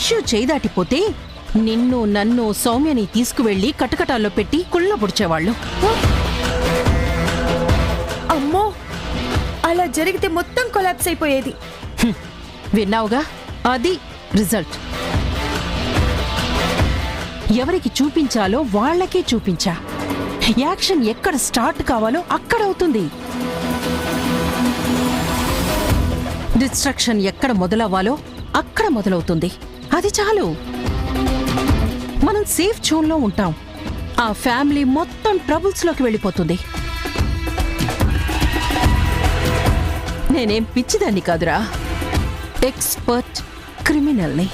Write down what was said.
Issue చేయదాటిపోతే నిన్ను నన్ను సౌమ్యని తీసుకువెళ్లి కటకటాల్లో పెట్టి కుళ్ళబుడిచేవాళ్ళు. అమ్మో, అలా జరిగితే మొత్తం కొలాప్స్ అయిపోయేది. విన్నావుగా, అది రిజల్ట్. ఎవరికి చూపించాలో వాళ్లకే చూపించా. యాక్షన్ ఎక్కడ స్టార్ట్ కావాలో అక్కడ అవుతుంది. డిస్ట్రక్షన్ ఎక్కడ మొదలవ్వాలో అక్కడ మొదలవుతుంది. అది చాలు. మనం సేఫ్ జోన్లో ఉంటాం. ఆ ఫ్యామిలీ మొత్తం ట్రబుల్స్లోకి వెళ్ళిపోతుంది. నేనేం పిచ్చిదాన్ని కాదురా, ఎక్స్పర్ట్ క్రిమినల్ని.